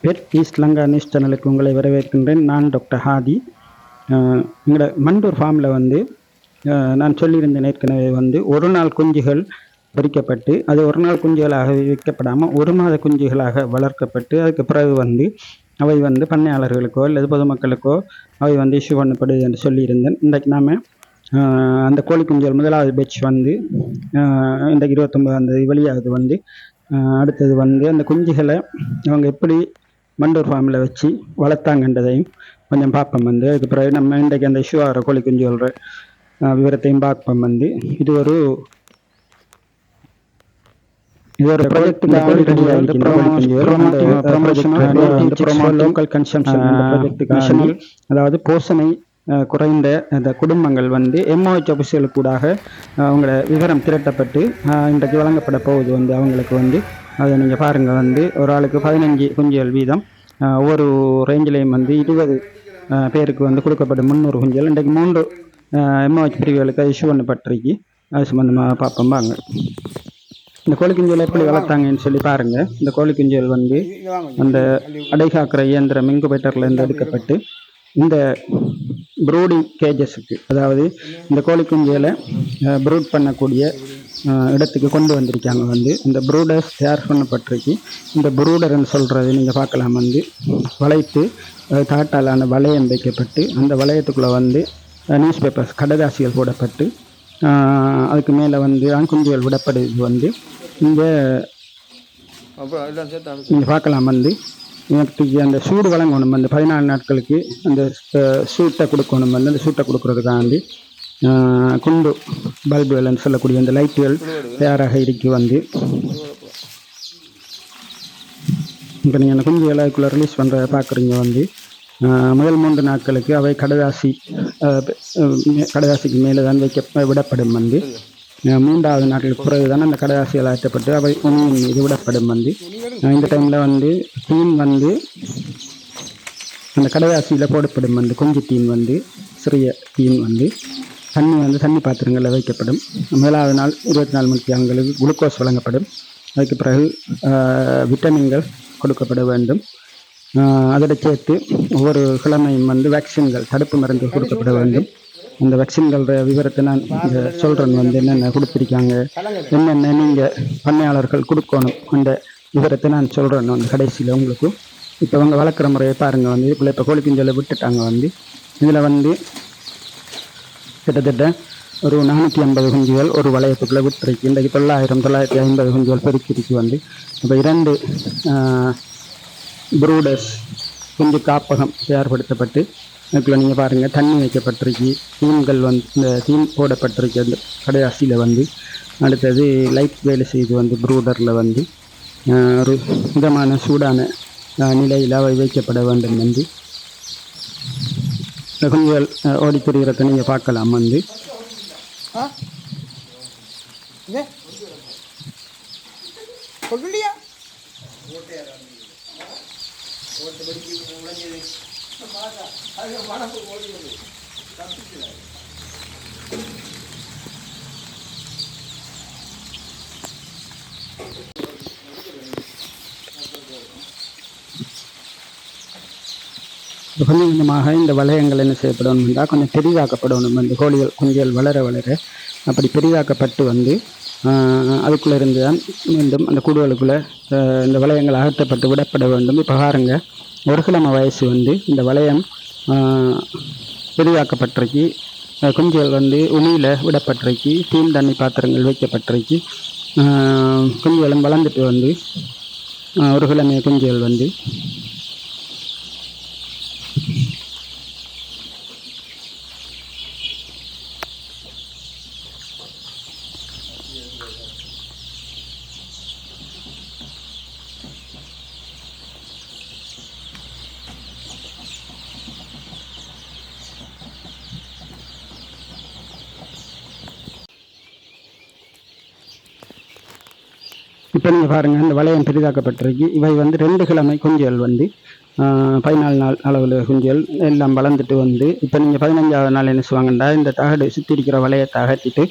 Bed east Lanka news சேனலுக்கு உங்களை வரவேற்கின்றேன். நான் டாக்டர் ஹாதி. எங்களோட மண்டூர் ஃபார்மில் வந்து நான் சொல்லியிருந்தேன் ஏற்கனவே வந்து ஒரு நாள் குஞ்சுகள் பொறிக்கப்பட்டு அது ஒரு நாள் குஞ்சுகளாக விற்கப்படாமல் ஒரு மாத குஞ்சுகளாக வளர்க்கப்பட்டு அதுக்கு பிறகு வந்து அவை வந்து பண்ணையாளர்களுக்கோ அல்லது பொதுமக்களுக்கோ அவை வந்து இஷ்யூ பண்ணப்படுது என்று சொல்லியிருந்தேன். இன்றைக்கு நாம் அந்த கோழி குஞ்சுகள் முதலாவது பேட்ச் வந்து இன்றைக்கு 29 வெளியாகுது வந்து. அடுத்தது வந்து அந்த குஞ்சுகளை அவங்க எப்படி மண்டூர் ஃபார்மில் வச்சு வளர்த்தாங்கன்றதையும் கொஞ்சம் பார்ப்போம் வந்து. அதுக்கு பிறகு நம்ம இன்றைக்கு அந்த இஷ்யூ ஆகிற கோழி குஞ்சுகள விவரத்தையும் பார்ப்போம் வந்து. இது ஒரு அதாவது போஷணை குறைந்த அந்த குடும்பங்கள் வந்து MOH ஆஃபீஸுகளுக்கு கூடாக அவங்களோட விவரம் திரட்டப்பட்டு இன்றைக்கு வழங்கப்பட போகுது வந்து. அவங்களுக்கு வந்து அதை நீங்கள் பாருங்கள் வந்து ஒரு ஆளுக்கு 15 குஞ்சுகள் வீதம் ஒவ்வொரு ரேஞ்சிலையும் வந்து 20 பேருக்கு வந்து கொடுக்கப்படும் 300 குஞ்சுகள் இன்றைக்கு 3 MOH பிரிவுகளுக்கு இஷ்யூ பண்ணப்பட்டிருக்கு. அது சம்பந்தமாக பார்ப்போம் வாங்க. இந்த கோழி குஞ்சுகள் எப்படி வளர்த்தாங்கன்னு சொல்லி பாருங்க. இந்த கோழி குஞ்சுகள் வந்து அந்த அடைகாக்கிற இயந்திரம் இன்குபேட்டர்ல இருந்து எடுக்கப்பட்டு இந்த ப்ரூடிங் கேஜஸுக்கு, அதாவது இந்த கோழி குஞ்சுகளை ப்ரூட் பண்ணக்கூடிய இடத்துக்கு கொண்டு வந்திருக்காங்க வந்து. இந்த ப்ரூடர்ஸ் தயார் பண்ணப்பட்டிருக்கு. இந்த ப்ரூடர்ன்னு சொல்கிறது நீங்கள் பார்க்கலாம் வந்து வளைத்து காட்டாலான வளையம் வைக்கப்பட்டு அந்த வளையத்துக்குள்ளே வந்து நியூஸ் பேப்பர்ஸ் கடதாசிகள் போடப்பட்டு அதுக்கு மேலே வந்து ஆண்குஞ்சுகள் விடப்படுது வந்து. இங்கே நீங்கள் பார்க்கலாம் வந்து எனக்கு அந்த சூடு வழங்கணும் வந்து 14 நாட்களுக்கு அந்த சூட்டை கொடுக்கணும் வந்து. அந்த சூட்டை கொடுக்கறதுக்காண்டி குண்டு பல்புகள்னு சொல்லக்கூடிய அந்த லைட்டுகள் தயாராக இருக்கு வந்து. இப்போ நீங்கள் அந்த குஞ்சுகளை அதுக்குள்ளே ரிலீஸ் பண்ணுறத பார்க்குறீங்க வந்து. முதல் 3 நாட்களுக்கு அவை கடதாசிக்கு மேலே தான் விடப்படும் வந்து. 3வது நாட்களுக்கு பிறகு தான் அந்த கடதாசிகள் ஆற்றப்பட்டு அவை உணவின் மீது விடப்படும் வந்து. இந்த டைமில் வந்து தீன் வந்து அந்த கடதாசியில் போடப்படும் வந்து. குஞ்சு தீன் வந்து சிறிய தீன் வந்து தண்ணி பாத்திரங்களில் வைக்கப்படும். 7வது நாள் 24 மணி நேரங்களுக்கு குளுக்கோஸ் வழங்கப்படும். அதுக்கு பிறகு விட்டமின்கள் கொடுக்கப்பட வேண்டும். அதோடு சேர்த்து ஒவ்வொரு கிழமையும் வந்து வேக்சின்கள், தடுப்பு மருந்து கொடுக்கப்பட வேண்டும். அந்த வேக்சின்கள் விவரத்தை நான் சொல்கிறேன் வந்து. என்னென்ன கொடுத்துருக்காங்க, என்னென்ன நீங்கள் பண்ணையாளர்கள் கொடுக்கணும், அந்த விவரத்தை நான் சொல்கிறேன் வந்து கடைசியில் உங்களுக்கு. இப்போ அவங்க வளர்க்குற முறையை பாருங்கள் வந்து. இதுக்குள்ளே இப்போ கோழி குஞ்சலை விட்டுட்டாங்க வந்து. இதில் வந்து கிட்டத்தட்ட ஒரு 450 குஞ்சுகள் ஒரு வளையத்துக்குள்ளே விட்டுருக்கு. இன்றைக்கு 950 குஞ்சுகள் பெருக்கிருக்கு வந்து. இப்போ 2 ப்ரூடர்ஸ் குஞ்சு காப்பகம் தயார்படுத்தப்பட்டு அதுக்குள்ளே நீங்கள் பாருங்கள் தண்ணி வைக்கப்பட்டிருக்கு. தீன்கள் வந்து இந்த தீன் போடப்பட்டிருக்கு அந்த கடையாசியில் வந்து. அடுத்தது லைட் வேலை செய்து வந்து ப்ரூடரில் வந்து ஒரு விதமான சூடான நிலையில் அவை வைக்கப்பட வேண்டும் வந்து. குஞ்சுகள் ஓடி திரிகிறத நீங்கள் பார்க்கலாம் வந்து. கொஞ்சம் கொஞ்சமாக இந்த வளையங்கள் என்ன செய்யப்படணும் என்றால் கொஞ்சம் பெரிதாக்கப்படணும். இந்த கோழிகள் குஞ்சுகள் வளர வளர அப்படி பெரிதாக்கப்பட்டு வந்து அதுக்குள்ளே இருந்து தான் மீண்டும் அந்த கூடுகளுக்குள்ளே இந்த வளையங்கள் அகற்றப்பட்டு விடப்பட வேண்டும். இப்போ பாருங்க, 1 கிழமை வயசு வந்து இந்த வளையம் பெரிதாக்கப்பட்டிருக்கு. குஞ்சுகள் வந்து உணியில் விடப்பட்டிருக்கு. தீன் தண்ணி பாத்திரங்கள் வைக்கப்பட்டிருக்கு. குஞ்சுகளும் வளர்ந்துட்டு வந்து 1 கிழமை குஞ்சுகள் வந்து இப்போ நீங்கள் பாருங்கள் இந்த வளையம் பெரிதாக்கப்பட்டிருக்கு. இவை வந்து 2 கிழமை குஞ்சுகள் வந்து 14 நாள் அளவில் குஞ்சுகள் எல்லாம் வளர்ந்துட்டு வந்து இப்போ நீங்கள் 15வது நாள் என்ன செய்வாங்கண்டா இந்த தகடு சுற்றி இருக்கிற வளையத்தை அகற்றிட்டு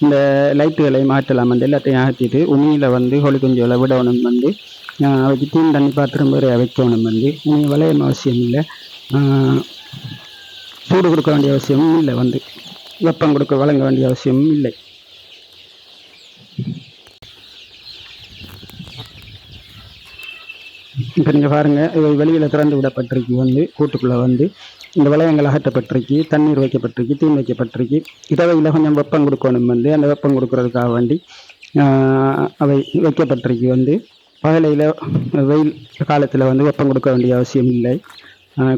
இந்த லைட்டுகளை மாற்றலாம் வந்து. எல்லாத்தையும் அகற்றிட்டு உண்மையில் வந்து கோழி குஞ்சுகளை விடணும் வந்து. அவைக்கு தீன் தண்ணி பாத்திரம் வேறு வைக்கணும் வந்து நீங்கள் விளையம் அவசியம் இல்லை, சூடு கொடுக்க வேண்டிய அவசியமும் இல்லை, வந்து வெப்பம் கொடுக்க வழங்க வேண்டிய அவசியமும் இல்லை. இப்போ நீங்கள் பாருங்கள், இவை வெளியில் திறந்து விடப்பட்டிருக்கு, வந்து கூட்டுக்குள்ளே வந்து இந்த வளையங்கள் அகற்றப்பட்டிருக்கு, தண்ணீர் வைக்கப்பட்டிருக்கு, தீன் வைக்கப்பட்டிருக்கு. இரவையில் கொஞ்சம் வெப்பம் கொடுக்கணும், வந்து அந்த வெப்பம் கொடுக்கறதுக்காக வேண்டி அவை வைக்கப்பட்டிருக்கு. வந்து பகலையில் வெயில் காலத்தில் வந்து வெப்பம் கொடுக்க வேண்டிய அவசியம் இல்லை.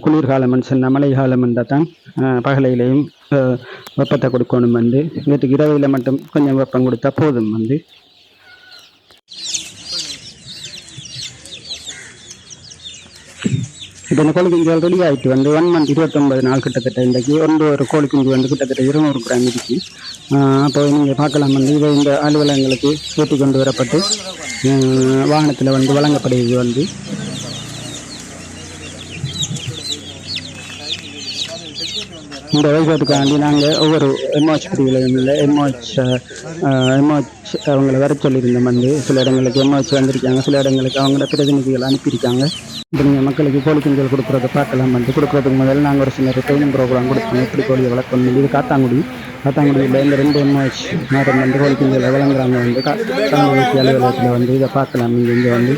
குளிர்காலம்னு சொன்னால் மழை காலம் என்றால் தான் பகலையிலையும் வெப்பத்தை கொடுக்கணும். வந்து வீட்டுக்கு இரவையில் மட்டும் கொஞ்சம் வெப்பம் கொடுத்தா போதும். வந்து இப்போ இந்த கோழி குஞ்சு ரெடி ஆகிட்டு வந்து 1 month 29 நாள் கிட்டத்தட்ட. இன்றைக்கு ஒரு கோழி குஞ்சு வந்து கிட்டத்தட்ட 200 கிராம் இருக்கு. அப்போ நீங்கள் பார்க்கலாம், வந்து இதை இந்த அலுவலகங்களுக்கு ஏற்றி கொண்டு வரப்பட்டு வாகனத்தில் வந்து வழங்கப்படுகிறது. வந்து இந்த வழிபாட்டுக்காண்டி நாங்கள் ஒவ்வொரு எம்ஓஹெச் பிரிவுலையும் இல்லை எம்ஓஹெச் அவங்களை வர சொல்லியிருந்தோம். வந்து சில இடங்களுக்கு எம்ஓஹெச் வந்திருக்காங்க, சில இடங்களுக்கு அவங்களோட பிரதிநிதிகள் அனுப்பியிருக்காங்க. இப்போ நீங்கள் மக்களுக்கு கோழி குஞ்சுகள் கொடுக்குறத பார்க்கலாம். வந்து கொடுக்குறதுக்கு முதல்ல நாங்கள் ஒரு சின்ன ட்ரைனிங் ப்ரோக்ராம் கொடுப்போம், எப்படி கோழியை வளர்க்கணும். இது காத்தாங்குடியில் இந்த 2 எம்ஓஹெச் நேரம் வந்து கோழி குஞ்சுகளை வழங்குறாங்க. வந்து காத்தாங்குடி அலுவலகத்தில் வந்து இதை பார்க்கலாம். நீங்கள் இங்கே வந்து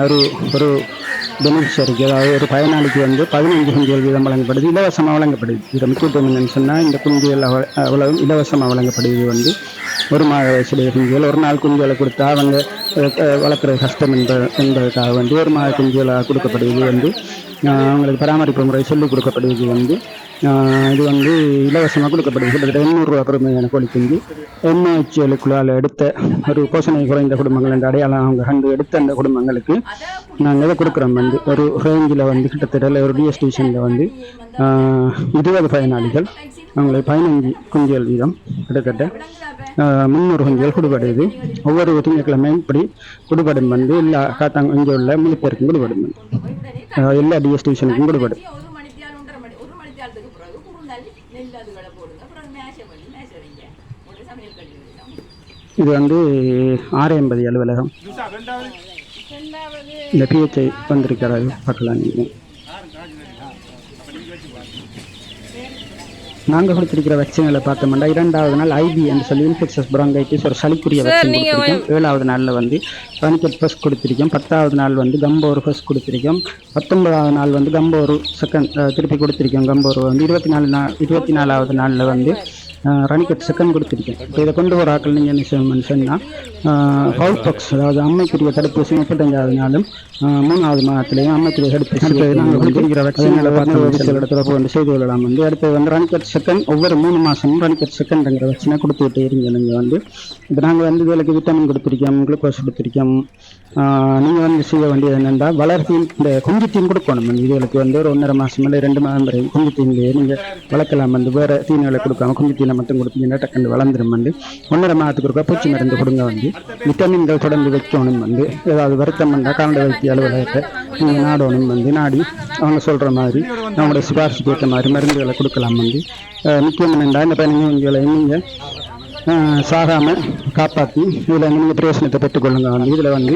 ஒரு ஒரு பெனிஃபிஷரிக்கு, அதாவது ஒரு பயனாளிக்கு வந்து 15 குஞ்சுகள் வீதம் வழங்கப்படுது, இலவசமாக வழங்கப்படுது. இதில் முக்கியத்துவம் என்னென்னு சொன்னால், இந்த குஞ்சுகள் அவ்வளவு இலவசமாக வழங்கப்படுது. வந்து ஒரு மாத வயசுடைய குஞ்சுகள், ஒரு நாள் குஞ்சுகளை கொடுத்தா அவங்க வளர்க்குறது கஷ்டம் என்பதற்காக வந்து ஒரு மாத குஞ்சுகளாக கொடுக்கப்படுது. வந்து அவங்களுக்கு பராமரிப்பு முறை சொல்லிக் கொடுக்கப்படுது. வந்து இது வந்து இலவசமாக கொடுக்கப்படுது. கிட்டத்தட்ட 800 ரூபா பெருமையான கோழி குஞ்சு. எம்ஓஹெச்களுக்குள்ளால் எடுத்த ஒரு போஷணை குறைந்த குடும்பங்கள் என்ற அடையாளம் அவங்க கண்டு எடுத்த அந்த குடும்பங்களுக்கு நாங்கள் இதை கொடுக்குறோம். வந்து ஒரு ரேஞ்சில் வந்து கிட்டத்தட்ட ஒரு டிஎஸ்டிஷனில் வந்து 20 பயனாளிகள் அவங்களுக்கு 15 குஞ்சுகள் வீதம் கிட்டத்தட்ட 300 குஞ்சுகள் கொடுபடுது. ஒவ்வொரு திங்கட்கிழமையும் இப்படி கொடுபடும். வந்து எல்லா இங்கே உள்ள முழுப்பேருக்கும் கொடுபடும். எல்லா டிஎஸ்டிஷனுக்கும் கொடுபடும். இது வந்து 680 அலுவலகம். இந்த பிஹெச்ஐ வந்திருக்கிறாரு, பார்க்கலாம். நீங்கள் நாங்கள் கொடுத்திருக்கிற வேக்சின்களை பார்த்தோம்னா 2வது நாள் ஐபி என்று சொல்லி இன்ஃபெக்ஷஸ் பிராங்கைட்டிஸ் ஒரு சளிக்குரிய வேக்சின் கொடுத்திருக்கோம். 7வது நாளில் வந்து ராணிக்கெட் ஃபர்ஸ்ட் கொடுத்திருக்கோம். 10வது நாள் வந்து கம்போர் ஃபர்ஸ்ட் கொடுத்திருக்கோம். 19வது நாள் வந்து கம்போர் செகண்ட் திருப்பி கொடுத்திருக்கோம். கம்போர் வந்து 24வது நாளில் வந்து ராணிக்கெட் செகண்ட் கொடுத்திருக்கோம். இப்போ இதை கொண்டு வர ஆக்கள் நீங்கள் என்ன செய்யணும்னு சொன்னால், ஃபவுல் பாக்ஸ், அதாவது அம்மைக்குரிய தடுப்பூசி 35வது நாளும் 3வது மாதத்திலையும் அம்மைக்குரிய தடுப்பூசி நாங்கள் கொடுத்திருக்கிற வேக்சின்களை பார்த்து தொடர்பு வந்து செய்து கொள்ளலாம். வந்து அடுத்து வந்து ராணிக்கெட் செகண்ட் ஒவ்வொரு 3 மாதமும் ராணிக்கெட் செகண்ட்ங்கிற வேக்சினை கொடுத்துக்கிட்டே இருங்க. நீங்கள் வந்து இப்போ நாங்கள் வந்து இதுகளுக்கு விட்டமின் கொடுத்திருக்கோம், குளுக்கோஸ் கொடுத்திருக்கோம். நீங்கள் வந்து செய்ய வேண்டியது என்னென்றால் வளர்த்தீன், இந்த குஞ்சுத்தீன் கொடுக்கணும். இதுகளுக்கு வந்து ஒரு 1.5 மாதம் இல்லை 2 மாதம் வரை குஞ்சுத்தீன்லேயே நீங்கள் வளர்க்கலாம். வந்து வேறு தீனிகளை கொடுக்காம குஞ்சுத்தீனை மட்டும் கொடுத்தீங்கன்னா டக்குன்னு வளர்ந்துடும். வந்து 1.5 மாதத்துக்கு ஒருக்கா பூச்சி மருந்து கொடுங்க. வந்து விட்டமின்கள் தொடர்ந்து வைக்கணும். வந்து ஏதாவது வருத்தம் வந்தால் கால்நடை வைத்திய அலுவலகத்தை நீங்கள் நாடணும். வந்து நாடி அவங்க சொல்கிற மாதிரி நம்மளுடைய சிபாரிசுக்கு ஏற்ற மாதிரி மருந்துகளை கொடுக்கலாம். வந்து முக்கியம் என்னென்றால் இந்த 15 குஞ்சுகளை நீங்கள் சாகாமல் காப்பாற்றி இதில் நீங்கள் பிரயோசனத்தை பெற்றுக்கொள்ளுங்க. வந்து இதில் வந்து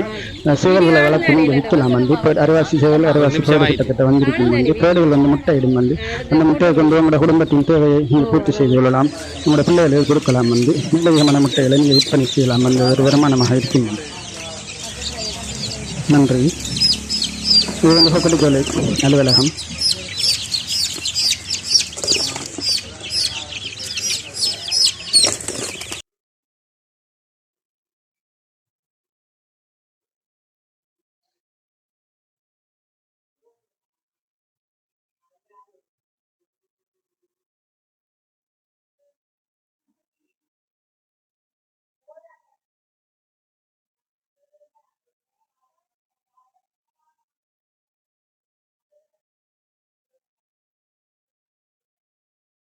சேவல்களை வளர்த்து நீங்கள் விற்கலாம். வந்து இப்போ அரைவாசி சேவல் அரைவாசி பேடு கிட்டத்தட்ட வந்திருக்கீங்க. வந்து பேடுகள் வந்து முட்டையிடும். வந்து அந்த முட்டையை கொண்டு உங்களோட குடும்பத்தின் தேவையை நீங்கள் பூர்த்தி செய்து கொள்ளலாம். உங்களோட பிள்ளைகளை கொடுக்கலாம். வந்து இந்த விதமான முட்டைகளை நீங்கள் விற்பனை செய்யலாம். அந்த ஒரு வருமானமாக இருக்குங்க. நன்றி. இது வந்து கொக்கட்டிக்கோலை அலுவலகம்.